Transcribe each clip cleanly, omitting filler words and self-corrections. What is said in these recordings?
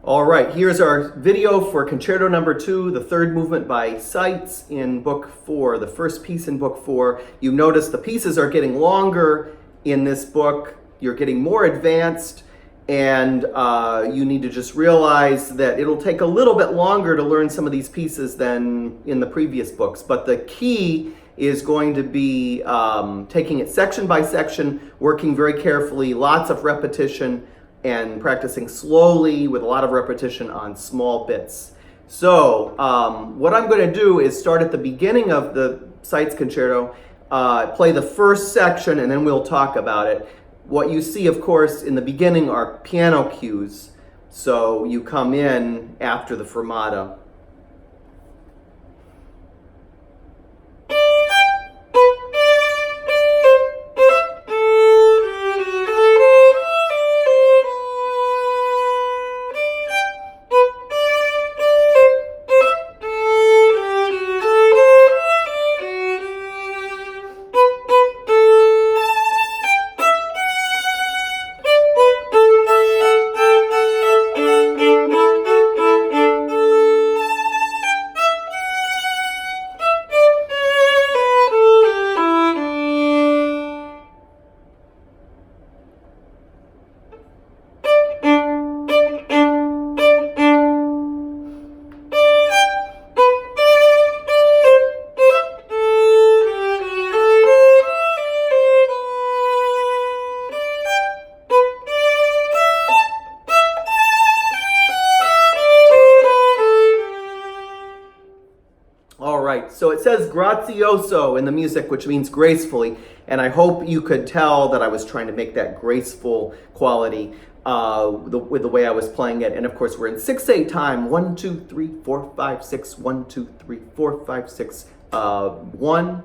All right, here's our video for Concerto No. 2, the third movement by Seitz in Book 4, the first piece in Book 4. You notice the pieces are getting longer in this book. You're getting more advanced, and you need to just realize that it'll take a little bit longer to learn some of these pieces than in the previous books. But the key is going to be taking it section by section, working very carefully, lots of repetition, and practicing slowly with a lot of repetition on small bits. So what I'm going to do is start at the beginning of the Seitz concerto, play the first section, and then we'll talk about it. What you see, of course, in the beginning are piano cues. So you come in after the fermata. So it says grazioso in the music, which means gracefully, and I hope you could tell that I was trying to make that graceful quality with the way I was playing it. And of course, we're in 6/8 time. 1, 2, 3, 4, 5, 6. 1, 2, 3, 4, 5, 6. 1,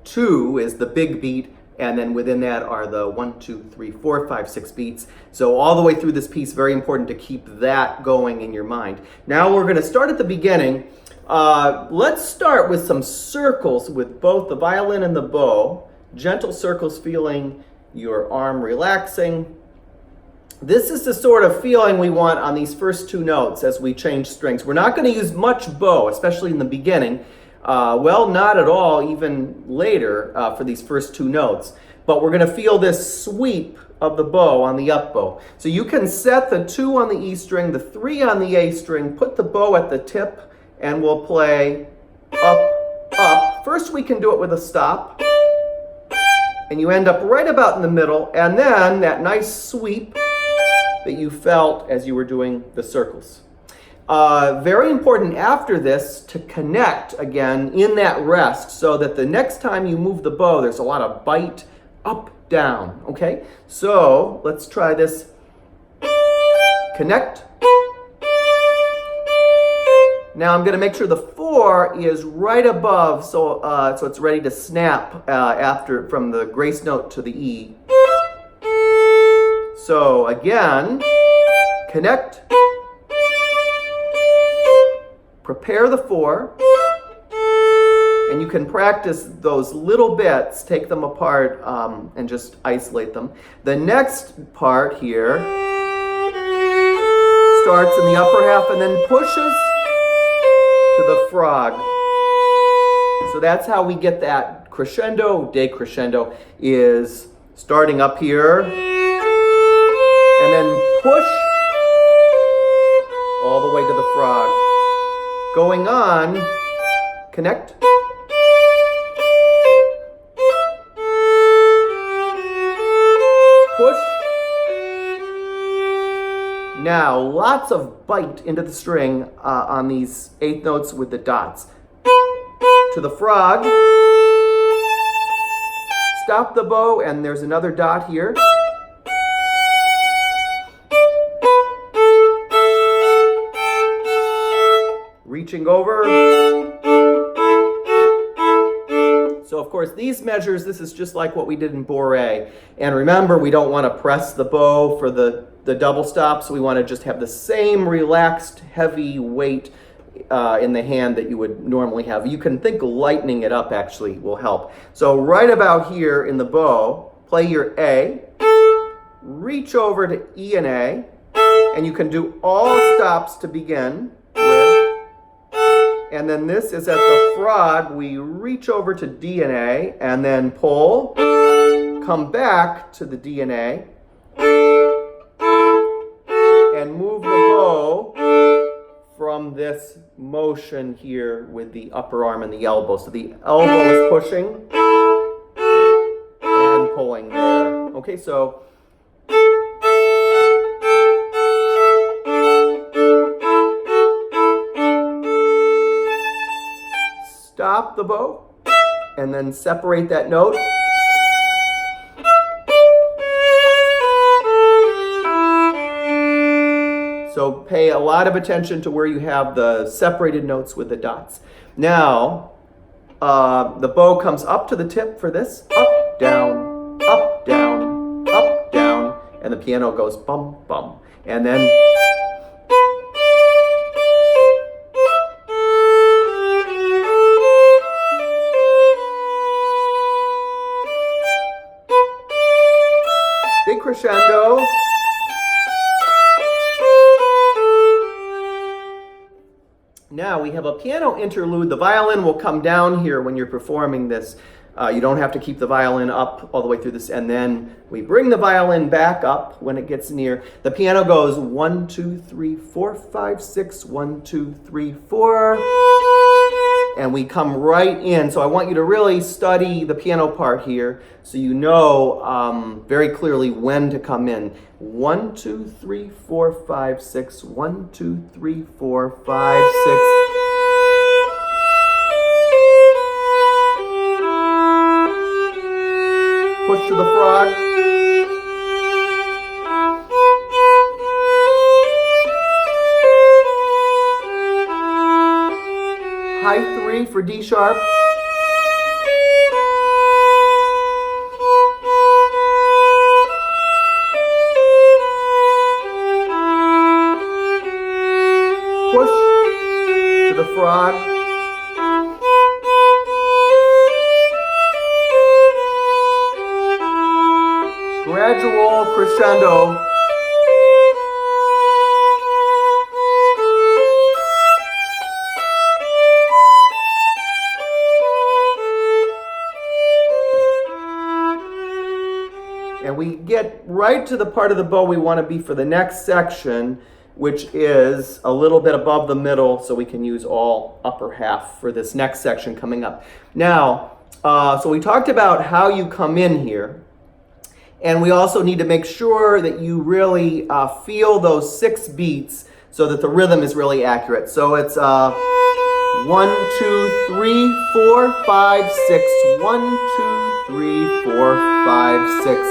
2 is the big beat, and then within that are the 1, 2, 3, 4, 5, 6 beats. So all the way through this piece, very important to keep that going in your mind. Now we're going to start at the beginning. Let's start with some circles with both the violin and the bow. Gentle circles, feeling your arm relaxing. This is the sort of feeling we want on these first two notes as we change strings. We're not going to use much bow, especially in the beginning. Well, not at all, even later for these first two notes. But we're going to feel this sweep of the bow on the up bow. So you can set the 2 on the E string, the 3 on the A string, put the bow at the tip, and we'll play up, up. First we can do it with a stop, and you end up right about in the middle, and then that nice sweep that you felt as you were doing the circles. Very important after this to connect again in that rest, so that the next time you move the bow, there's a lot of bite, up, down, okay? So let's try this. Connect. Now I'm going to make sure the 4 is right above, so it's ready to snap after from the grace note to the E. So again, connect, prepare the 4, and you can practice those little bits, take them apart and just isolate them. The next part here starts in the upper half and then pushes to the frog. So that's how we get that crescendo. Decrescendo is starting up here and then push all the way to the frog. Going on, connect. Push. Now, lots of bite into the string on these 8th notes with the dots. To the frog. Stop the bow, and there's another dot here. Reaching over. So of course these measures, this is just like what we did in Bourrée. And remember, we don't want to press the bow for the double stops. We want to just have the same relaxed, heavy weight in the hand that you would normally have. You can think lightening it up actually will help. So right about here in the bow, play your A, reach over to E and A, And you can do all stops to begin with. And then this is at the frog. We reach over to D and A and then pull, come back to the D and A, and move the bow from this motion here with the upper arm and the elbow. So the elbow is pushing and pulling there. Okay, so stop the bow and then separate that note. So pay a lot of attention to where you have the separated notes with the dots. Now, the bow comes up to the tip for this. Up, down, up, down, up, down. And the piano goes bum, bum. And then big crescendo. Now we have a piano interlude. The violin will come down here when you're performing this. You don't have to keep the violin up all the way through this. And then we bring the violin back up when it gets near. The piano goes 1, 2, 3, 4, 5, 6, 1, 2, 3, 4. And we come right in. So I want you to really study the piano part here so you know very clearly when to come in. 1, 2, 3, 4, 5, 6. 1, 2, 3, 4, 5, 6. Push to the frog. High 3 for D sharp. Push to the frog. Gradual crescendo. And we get right to the part of the bow we want to be for the next section, which is a little bit above the middle, so we can use all upper half for this next section coming up. Now, so we talked about how you come in here. And we also need to make sure that you really feel those 6 beats so that the rhythm is really accurate. So it's 1, 2, 3, 4, 5, 6. 1, 2, 3, 4, 5, 6.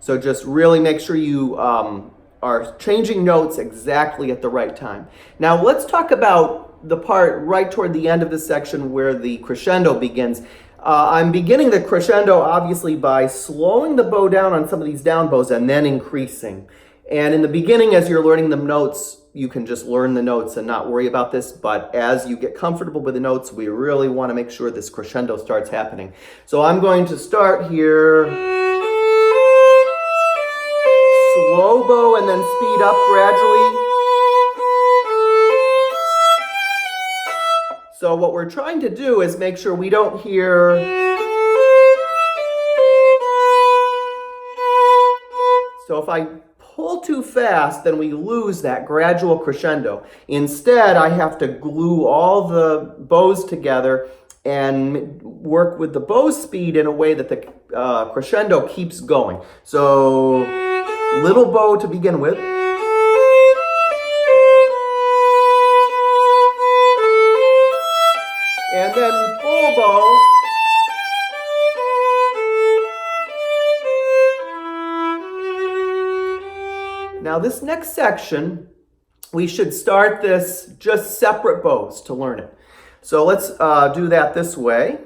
So just really make sure you are changing notes exactly at the right time. Now let's talk about the part right toward the end of the section where the crescendo begins. I'm beginning the crescendo obviously by slowing the bow down on some of these down bows and then increasing. And in the beginning, as you're learning the notes, you can just learn the notes and not worry about this. But as you get comfortable with the notes, we really want to make sure this crescendo starts happening. So I'm going to start here. Slow bow and then speed up gradually. So what we're trying to do is make sure we don't hear so if I pull too fast, then we lose that gradual crescendo. Instead, I have to glue all the bows together and work with the bow speed in a way that the crescendo keeps going. So little bow to begin with. And then full bow. Now this next section, we should start this just separate bows to learn it. So let's do that this way.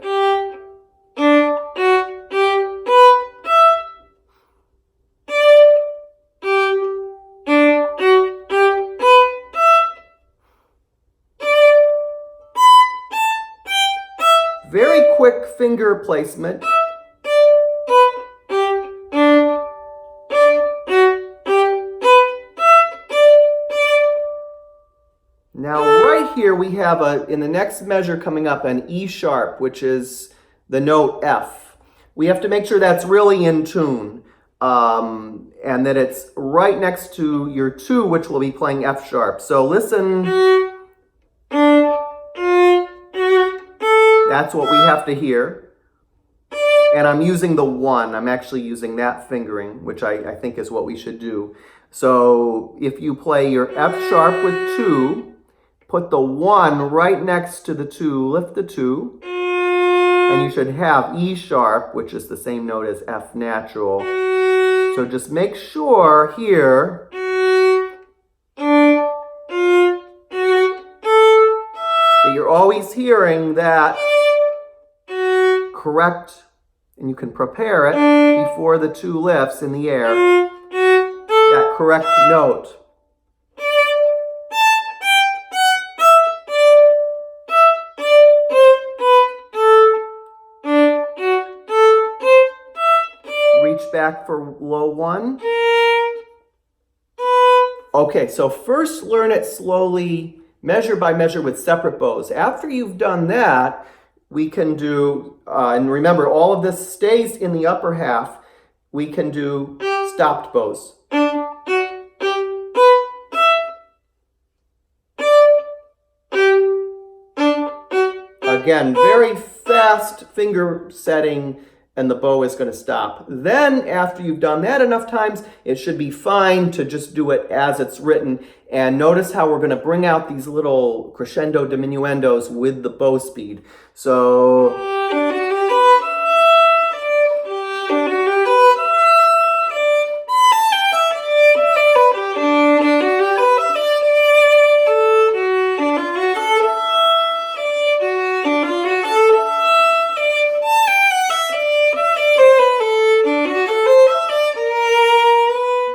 Very quick finger placement. Now right here we have in the next measure coming up, an E sharp, which is the note F. We have to make sure that's really in tune, and that it's right next to your 2, which will be playing F sharp. So listen, that's what we have to hear. And I'm using the 1. I'm actually using that fingering, which I think is what we should do. So if you play your F sharp with 2, put the 1 right next to the 2, lift the 2, and you should have E sharp, which is the same note as F natural. So just make sure here that you're always hearing that correct, and you can prepare it before the 2 lifts in the air, that correct note. Reach back for low 1. Okay, so first learn it slowly, measure by measure with separate bows. After you've done that, we can do, and remember all of this stays in the upper half, we can do stopped bows. Again, very fast finger setting, and the bow is going to stop. Then after you've done that enough times, it should be fine to just do it as it's written. And notice how we're going to bring out these little crescendo diminuendos with the bow speed. So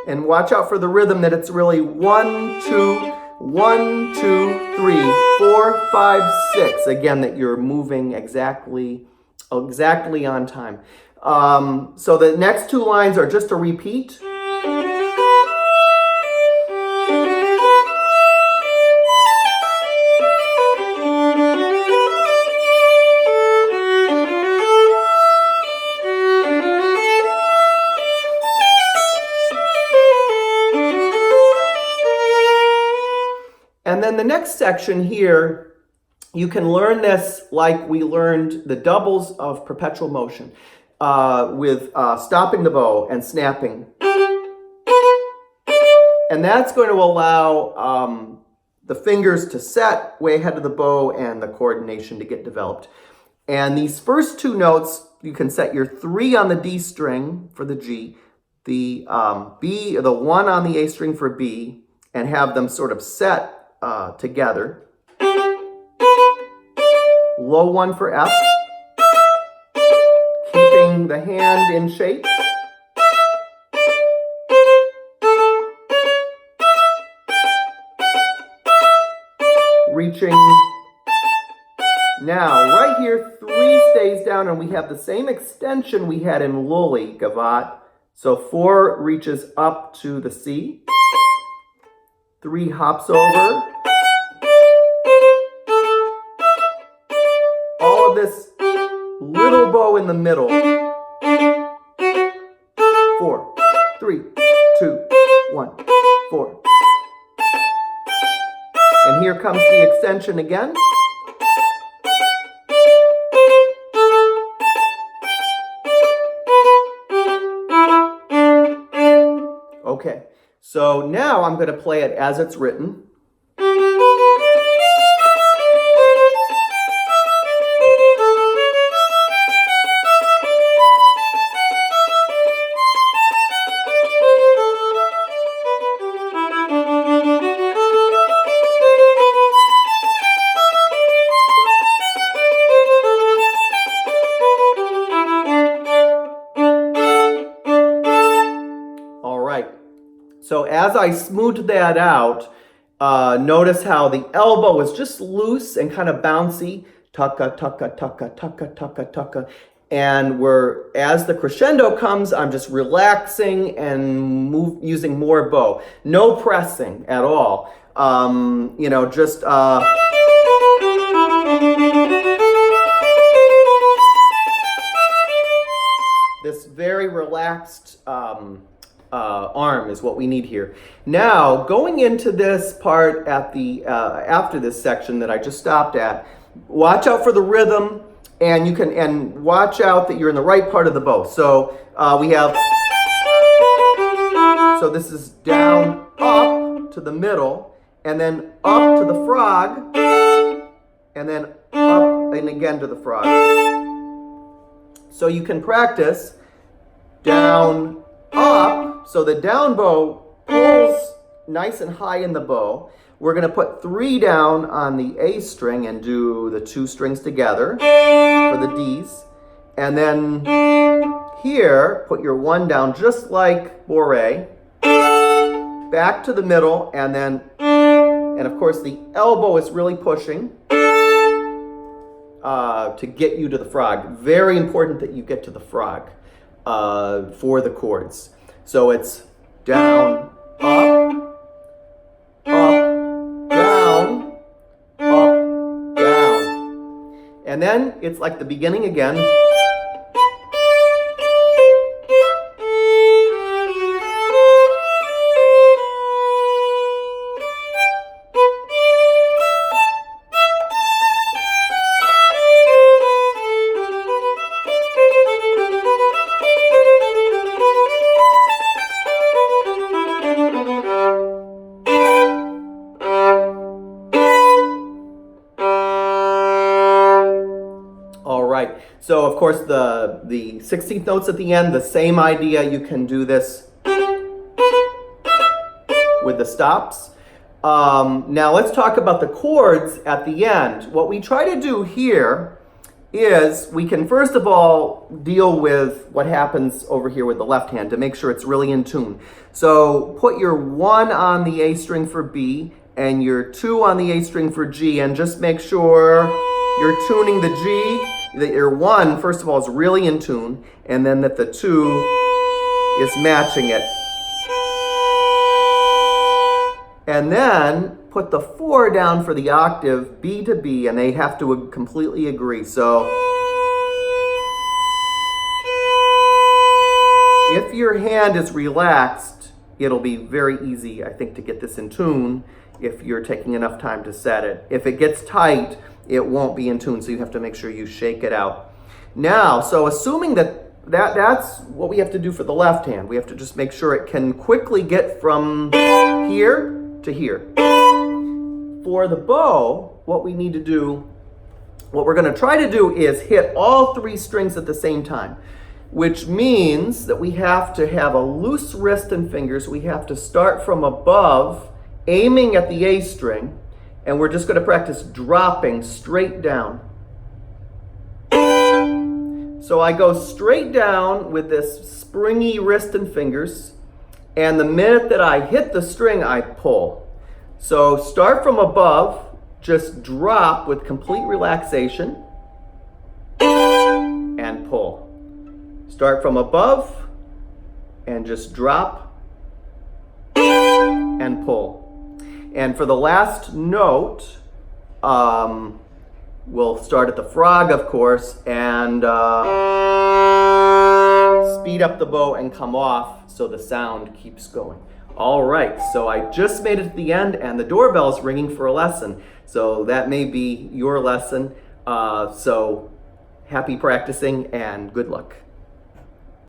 and watch out for the rhythm, that it's really 1, 2, 1, 2, 3, 4, 5, 6. Again, that you're moving exactly on time. So the next 2 lines are just a repeat. And then the next section here, you can learn this like we learned the doubles of perpetual motion, with stopping the bow and snapping. And that's going to allow the fingers to set way ahead of the bow and the coordination to get developed. And these first 2 notes, you can set your 3 on the D string for the G, the B, the 1 on the A string for B, and have them sort of set together. Low 1 for F, keeping the hand in shape. Reaching. Now, right here, 3 stays down, and we have the same extension we had in Lully, Gavotte. So 4 reaches up to the C. 3 hops over. All of this little bow in the middle. 4, 3, 2, 1, 4. And here comes the extension again. Okay, so now I'm going to play it as it's written. So as I smoothed that out, notice how the elbow is just loose and kind of bouncy. Tucka, tucka, tucka, tucka, tucka, tucka. And as the crescendo comes, I'm just relaxing and using more bow. No pressing at all. You know, just this very relaxed arm is what we need here. Now, going into this part at the after this section that I just stopped at, watch out for the rhythm, and you can watch out that you're in the right part of the bow. So we have, so this is down, up to the middle, and then up to the frog, and then up and again to the frog. So you can practice down, up. So the down bow pulls nice and high in the bow. We're going to put 3 down on the A string and do the 2 strings together for the Ds. And then here, put your 1 down just like Bourrée. Back to the middle, and then, and of course the elbow is really pushing to get you to the frog. Very important that you get to the frog for the chords. So it's down, up, down, up, down. And then it's like the beginning again. So of course the 16th notes at the end, the same idea. You can do this with the stops. Now let's talk about the chords at the end. What we try to do here is we can first of all deal with what happens over here with the left hand to make sure it's really in tune. So put your 1 on the A string for B and your 2 on the A string for G, and just make sure you're tuning the G, that your 1, first of all, is really in tune, and then that the 2 is matching it. And then put the 4 down for the octave B to B, and they have to completely agree. So if your hand is relaxed, it'll be very easy, I think, to get this in tune if you're taking enough time to set it. If it gets tight, it won't be in tune, so you have to make sure you shake it out. Now, so assuming that's what we have to do for the left hand. We have to just make sure it can quickly get from here to here. For the bow, what we need to do, what we're going to try to do is hit all 3 strings at the same time, which means that we have to have a loose wrist and fingers. We have to start from above, aiming at the A string, and we're just going to practice dropping straight down. So I go straight down with this springy wrist and fingers, and the minute that I hit the string, I pull. So start from above, just drop with complete relaxation, and pull. Start from above, and just drop, and pull. And for the last note, we'll start at the frog, of course, and speed up the bow and come off so the sound keeps going. All right, so I just made it to the end, and the doorbell's ringing for a lesson. So that may be your lesson. So happy practicing and good luck.